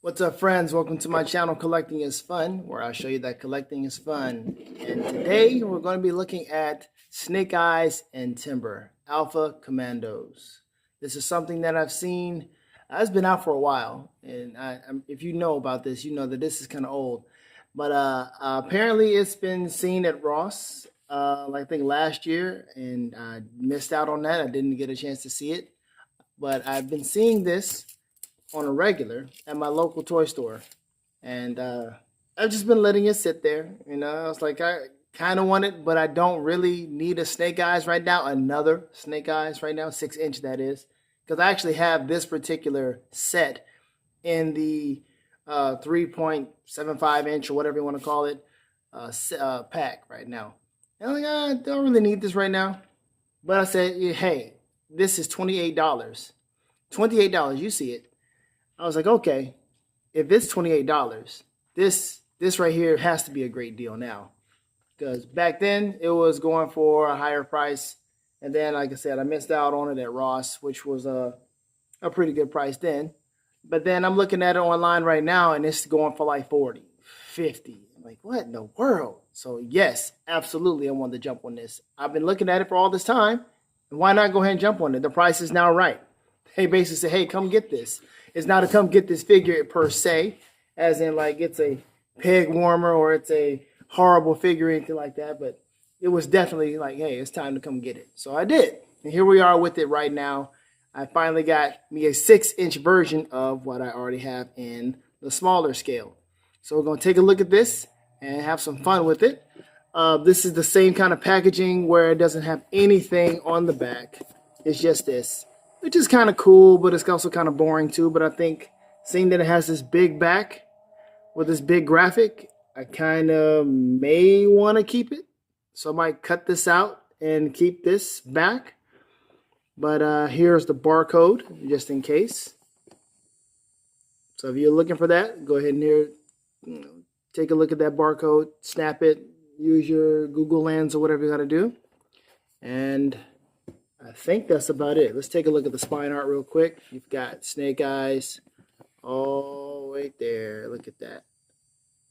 What's up, friends? Welcome to my channel, Collecting is Fun, where I show you that collecting is fun. And today we're going to be looking at Snake Eyes and Timber, Alpha Commandos. This is something that I've seen. It's been out for a while, and if you know about this, you know that this is kind of old. But apparently it's been seen at Ross, I think last year, and I missed out on that. I didn't get a chance to see it. But I've been seeing this on a regular at my local toy store, and I've just been letting it sit there. You know, I was like, I kind of want it, but I don't really need a Snake Eyes right now, another Snake Eyes right now, 6-inch that is, because I actually have this particular set in the 3.75 inch or whatever you want to call it pack right now. And I'm like, I don't really need this right now, but I said, hey, this is $28. $28, you see it. I was like, okay, if it's $28, this right here has to be a great deal now. Because back then, it was going for a higher price. And then, like I said, I missed out on it at Ross, which was a pretty good price then. But then I'm looking at it online right now, and it's going for like 40, 50. I'm like, what in the world? So yes, absolutely, I wanted to jump on this. I've been looking at it for all this time. And why not go ahead and jump on it? The price is now right. They basically say, hey, come get this. It's not to come get this figure per se, as in like it's a peg warmer or it's a horrible figure or anything like that. But it was definitely like, hey, it's time to come get it. So I did. And here we are with it right now. I finally got me a 6-inch version of what I already have in the smaller scale. So we're going to take a look at this and have some fun with it. This is the same kind of packaging where it doesn't have anything on the back. It's just this, which is kind of cool, but it's also kind of boring too. But I think seeing that it has this big back with this big graphic, I kind of may want to keep it. So I might cut this out and keep this back. But here's the barcode, just in case. So if you're looking for that, go ahead and take a look at that barcode, snap it, use your Google Lens or whatever you got to do. And I think that's about it. Let's take a look at the spine art real quick. You've got Snake Eyes all right there. Look at that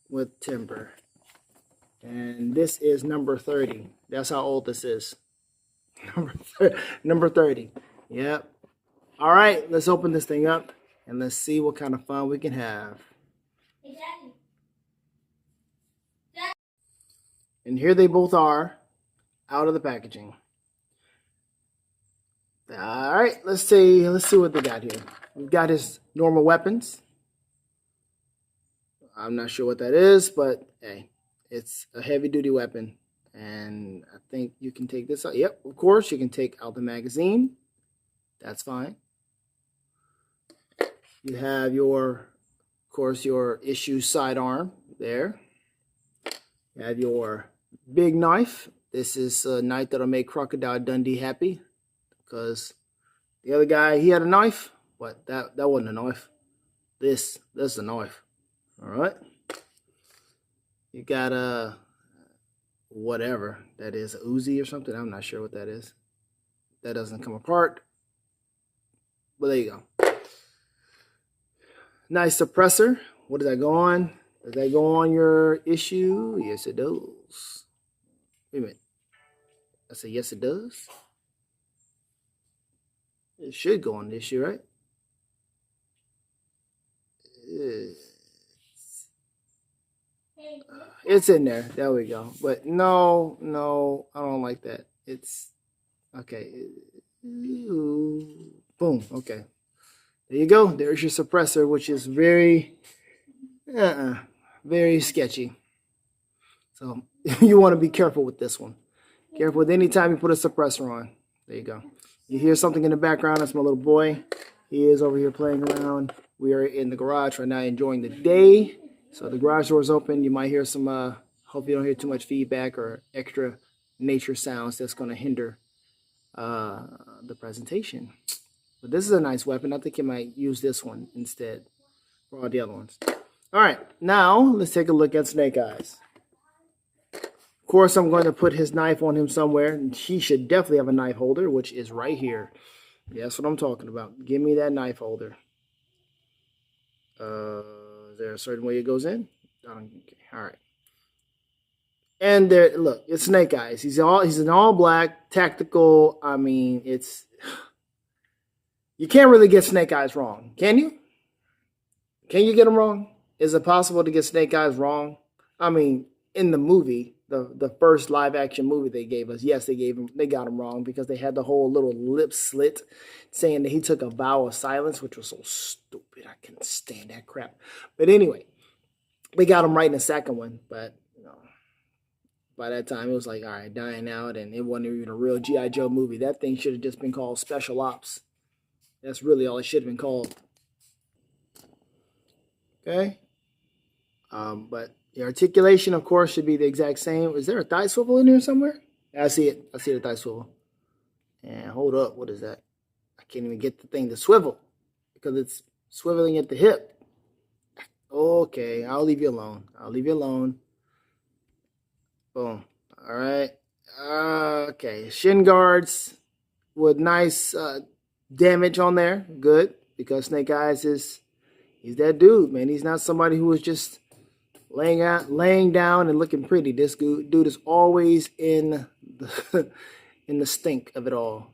with Timber. And this is number 30. That's how old this is. Number 30. Yep. All right, let's open this thing up and let's see what kind of fun we can have. And here they both are out of the packaging. All right, let's see what they got here. We've got his normal weapons. I'm not sure what that is, but hey, it's a heavy-duty weapon. And I think you can take this out. Yep, of course, you can take out the magazine. That's fine. You have your, of course, your issue sidearm there. You have your big knife. This is a knife that'll make Crocodile Dundee happy. Because the other guy, he had a knife, but that wasn't a knife. This is a knife. All right. You got a whatever that is, a Uzi or something. I'm not sure what that is. That doesn't come apart. But there you go. Nice suppressor. What does that go on? Does that go on your issue? Yes, it does. Wait a minute. I said yes, it does. It should go on the issue, right? It's in there. There we go. But no, I don't like that. It's okay. Boom. Okay. There you go. There's your suppressor, which is very sketchy. So you want to be careful with this one. Careful with any time you put a suppressor on. There you go. You hear something in the background. That's my little boy. He is over here playing around. We are in the garage right now enjoying the day. So the garage door is open. You might hear some, hope you don't hear too much feedback or extra nature sounds that's going to hinder the presentation. But this is a nice weapon. I think you might use this one instead for all the other ones. All right, now let's take a look at Snake Eyes. Of course, I'm going to put his knife on him somewhere. And he should definitely have a knife holder, which is right here. That's what I'm talking about. Give me that knife holder. Is there a certain way it goes in? Okay. All right. And there, look, it's Snake Eyes. He's in all black, tactical. I mean, you can't really get Snake Eyes wrong, can you? Can you get him wrong? Is it possible to get Snake Eyes wrong? I mean, in the movie, the first live action movie they gave us, yes, they got him wrong because they had the whole little lip slit saying that he took a vow of silence, which was so stupid. I couldn't stand that crap. But anyway, we got him right in the second one, but by that time, it was like, all right, dying out, and it wasn't even a real G.I. Joe movie. That thing should have just been called Special Ops. That's really all it should have been called. Okay? But the articulation, of course, should be the exact same. Is there a thigh swivel in here somewhere? I see it. I see the thigh swivel. And hold up. What is that? I can't even get the thing to swivel because it's swiveling at the hip. Okay, I'll leave you alone. I'll leave you alone. Boom. All right. Okay. Shin guards with nice damage on there. Good. Because Snake Eyes he's that dude, man. He's not somebody who is just laying down and looking pretty. This dude is always in the stink of it all.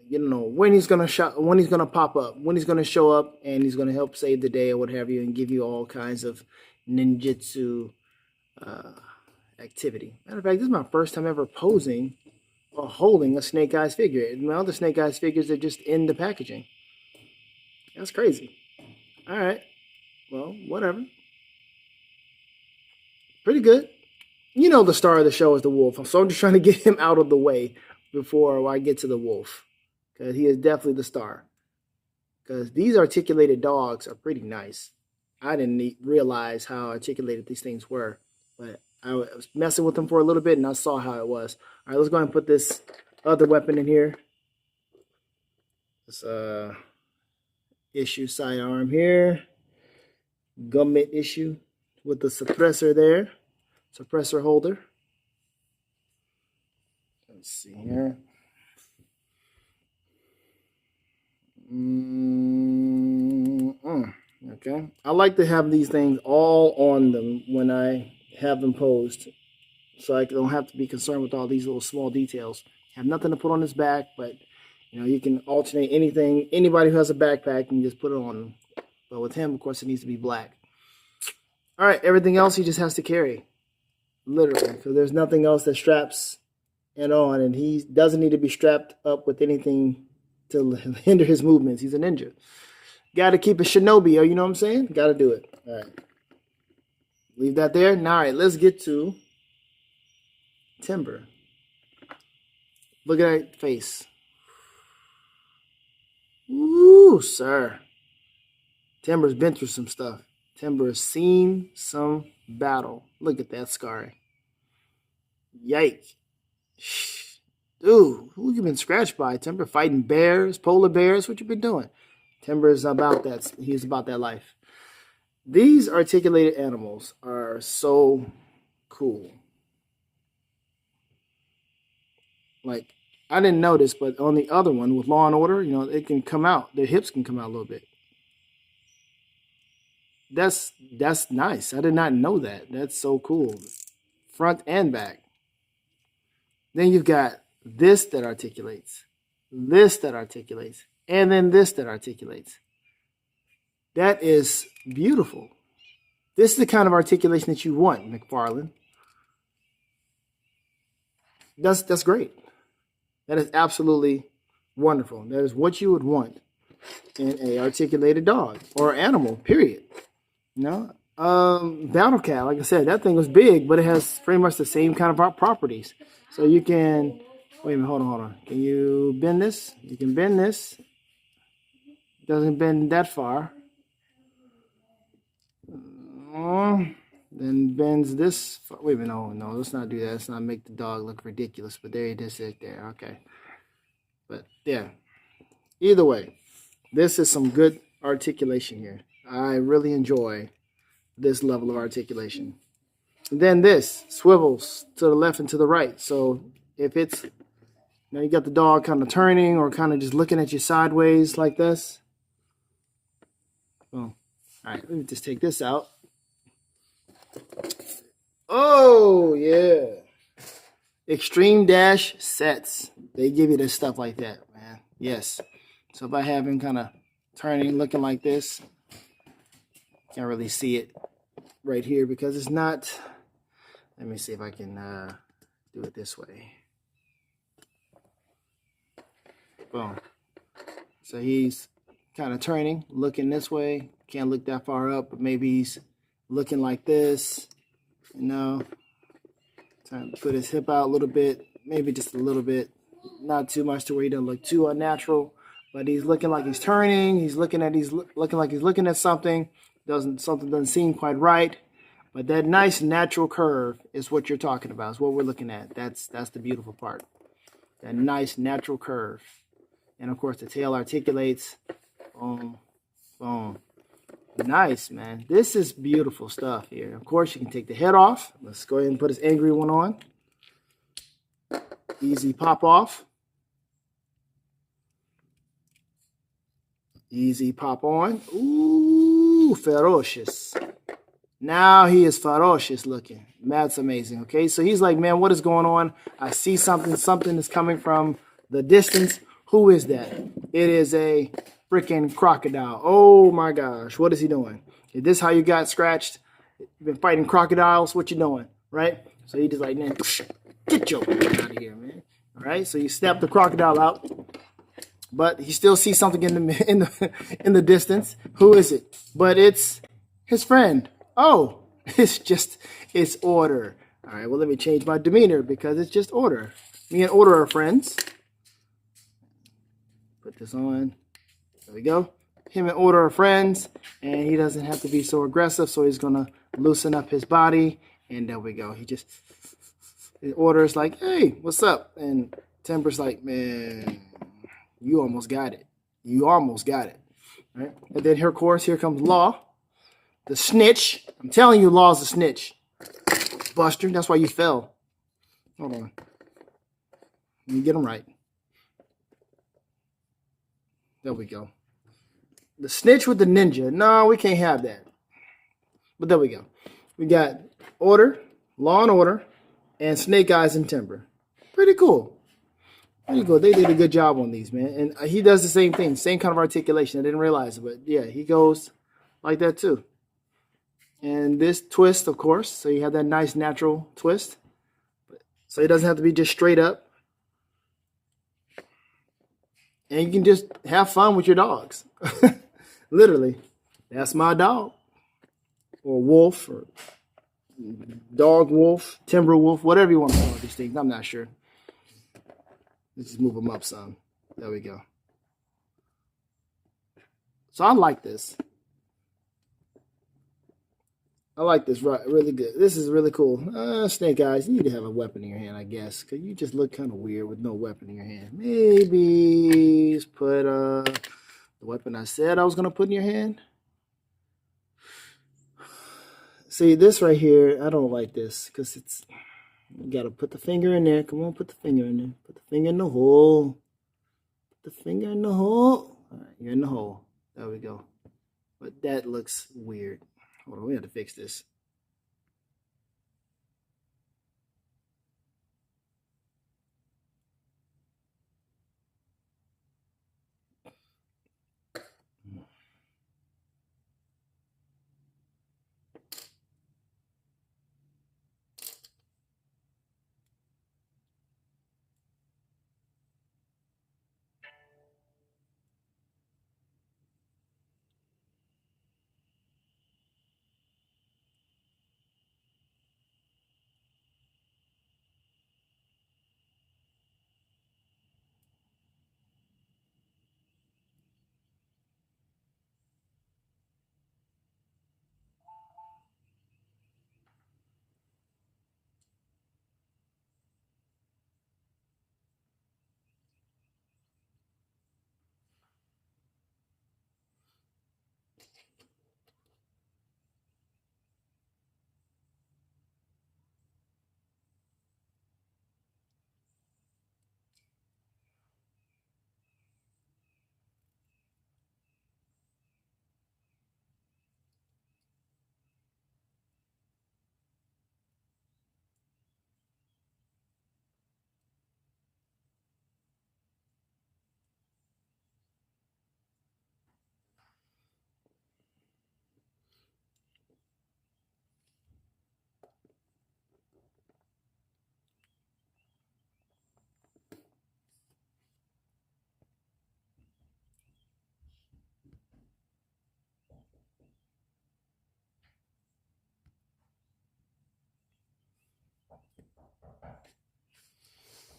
You don't know when he's gonna pop up, when he's gonna show up, and he's gonna help save the day or what have you, and give you all kinds of ninjutsu activity. Matter of fact, this is my first time ever posing or holding a Snake Eyes figure. My other Snake Eyes figures are just in the packaging. That's crazy. All right. Well, whatever. Pretty good. You know the star of the show is the wolf, so I'm just trying to get him out of the way before I get to the wolf, because he is definitely the star. Because these articulated dogs are pretty nice. I didn't realize how articulated these things were, but I was messing with them for a little bit, and I saw how it was. All right, let's go ahead and put this other weapon in here. This issue sidearm here. Gummet issue with the suppressor there. Suppressor holder. Let's see here. Okay. I like to have these things all on them when I have them posed, so I don't have to be concerned with all these little small details. Have nothing to put on his back, but you can alternate anything. Anybody who has a backpack can just put it on them. But with him, of course, it needs to be black. All right, everything else he just has to carry, literally, because there's nothing else that straps it on, and he doesn't need to be strapped up with anything to hinder his movements. He's a ninja. Got to keep a shinobi, you know what I'm saying? Got to do it. All right. Leave that there. Now, all right, let's get to Timber. Look at that face. Woo, sir. Timber's been through some stuff. Timber has seen some battle. Look at that scarring. Yikes. Dude, who you been scratched by? Timber fighting bears, polar bears? What you been doing? Timber is about that. He's about that life. These articulated animals are so cool. Like, I didn't notice, but on the other one with Law and Order, it can come out. Their hips can come out a little bit. That's nice. I did not know that. That's so cool. Front and back. Then you've got this that articulates, this that articulates, and then this that articulates. That is beautiful. This is the kind of articulation that you want, McFarlane. That's great. That is absolutely wonderful. That is what you would want in a articulated dog or animal, period. Battle Cat, like I said, that thing was big, but it has pretty much the same kind of properties. So you can, wait a minute, hold on. Can you bend this? You can bend this. It doesn't bend that far. Then bends this. Wait a minute, no, let's not do that. Let's not make the dog look ridiculous. But there it is, there. Okay. But yeah, either way, this is some good articulation here. I really enjoy this level of articulation. And then this swivels to the left and to the right. So if it's, you got the dog kind of turning or kind of just looking at you sideways like this. Boom. All right, let me just take this out. Oh, yeah. Extreme Dash sets. They give you this stuff like that, man. Yes. So if I have him kind of turning, looking like this, can't really see it right here because it's not. Let me see if I can do it this way. Boom. So he's kind of turning, looking this way. Can't look that far up, but maybe he's looking like this. You know, trying to put his hip out a little bit, maybe just a little bit, not too much to where he doesn't look too unnatural. But he's looking like he's turning. He's looking like he's looking at something. Something doesn't seem quite right. But that nice natural curve is what you're talking about. Is what we're looking at. That's the beautiful part. That nice natural curve. And of course the tail articulates. Boom, boom. Nice, man. This is beautiful stuff here. Of course you can take the head off. Let's go ahead and put his angry one on. Easy pop off. Easy pop on. Ooh, ferocious. Now he is ferocious looking. That's amazing. Okay, so he's like, man, what is going on? I see something. Something is coming from the distance. Who is that? It is a freaking crocodile. Oh my gosh, what is he doing? Is this how you got scratched? You've been fighting crocodiles. What you doing? Right? So he just like, man, get your out of here, man. All right, so you snap the crocodile out. But he still sees something in the distance. Who is it? But it's his friend. Oh, it's order. All right, well, let me change my demeanor because it's just order. Me and order are friends. Put this on. There we go. Him and order are friends, and he doesn't have to be so aggressive, so he's going to loosen up his body, and there we go. His order is like, hey, what's up? And Timber's like, man, you almost got it. You almost got it. Right? And then here, of course, here comes Law, the snitch. I'm telling you, Law's a snitch. Buster, that's why you fell. Hold on. Let me get him right. There we go. The snitch with the ninja. No, we can't have that. But there we go. We got Order, Law and Order, and Snake Eyes and Timber. Pretty cool. Pretty cool. They did a good job on these, man. And he does the same thing. Same kind of articulation. I didn't realize it. But yeah, he goes like that too. And this twist, of course. So you have that nice natural twist. So it doesn't have to be just straight up. And you can just have fun with your dogs. Literally. That's my dog. Or wolf. Or dog wolf. Timber wolf. Whatever you want to call these things. I'm not sure. Let's just move them up some. There we go. So I like this. I like this really good. This is really cool. Snake Eyes, you need to have a weapon in your hand, I guess. Because you just look kind of weird with no weapon in your hand. Maybe put the weapon I said I was going to put in your hand. See, this right here, I don't like this. Because it's, you got to put the finger in there. Come on, put the finger in there. Put the finger in the hole. Put the finger in the hole. All right, you're in the hole. There we go. But that looks weird. Hold on, we have to fix this.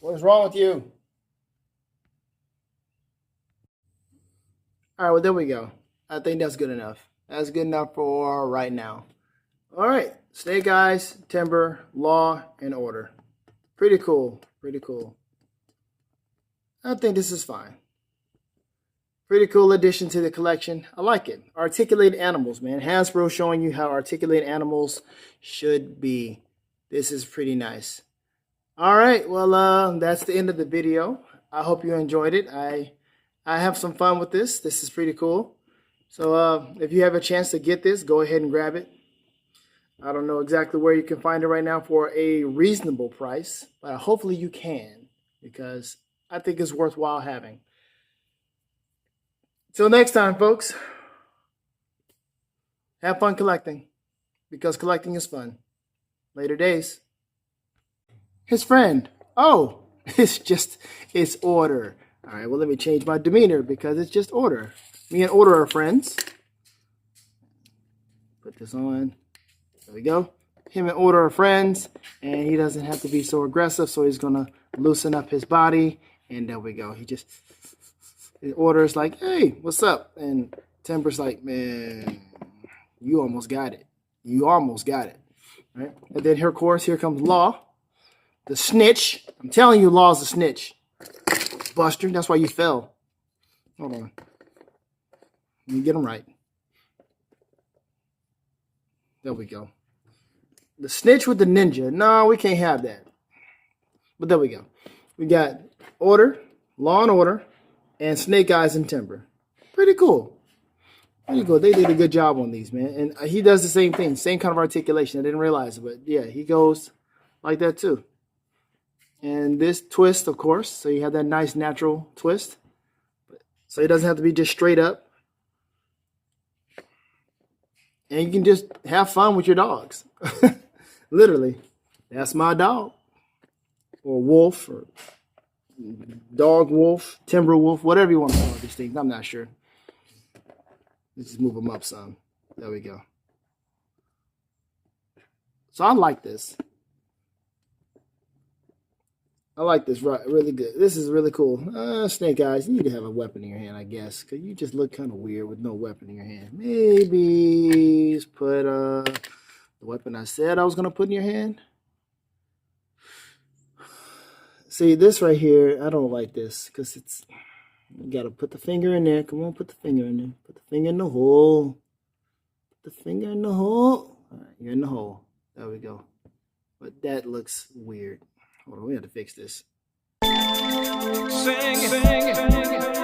What's wrong with you? All right, well, there we go. I think that's good enough. That's good enough for right now. All right, Snake Eyes, Timber, Law, and Order. Pretty cool. Pretty cool. I think this is fine. Pretty cool addition to the collection. I like it. Articulated animals, man. Hasbro showing you how articulated animals should be. This is pretty nice. All right, well, that's the end of the video. I hope you enjoyed it. I have some fun with this. This is pretty cool. So if you have a chance to get this, go ahead and grab it. I don't know exactly where you can find it right now for a reasonable price, but hopefully you can, because I think it's worthwhile having. Till next time, folks, have fun collecting, because collecting is fun. Later days. His friend. Oh, it's Order. All right, well, let me change my demeanor because it's just Order. Me and Order are friends. Put this on. There we go. Him and Order are friends, and he doesn't have to be so aggressive, so he's going to loosen up his body, and there we go. Order's like, hey, what's up? And Timber's like, man, you almost got it. You almost got it. Right? And then, of course, here comes Law, the snitch. I'm telling you, Law's a snitch. Buster, that's why you fell. Hold on. Let me get him right. There we go. The snitch with the ninja. No, we can't have that. But there we go. We got Order, Law and Order, and Snake Eyes and Timber. Pretty cool. Pretty cool. They did a good job on these, man. And he does the same thing. Same kind of articulation. I didn't realize it. But yeah, he goes like that too. And this twist, of course. So you have that nice natural twist. So it doesn't have to be just straight up. And you can just have fun with your dogs. Literally. That's my dog. Or wolf. Or dog wolf. Timber wolf. Whatever you want to call these things. I'm not sure. Let's just move them up some. There we go. So I like this. I like this really good. This is really cool. Snake Eyes, you need to have a weapon in your hand, I guess, because you just look kind of weird with no weapon in your hand. Maybe just put the weapon I said I was going to put in your hand. See, this right here, I don't like this because it's, you got to put the finger in there. Come on, put the finger in there. Put the finger in the hole. Put the finger in the hole. All right, you're in the hole. There we go. But that looks weird. Hold on, we have to fix this. Sing, sing, sing.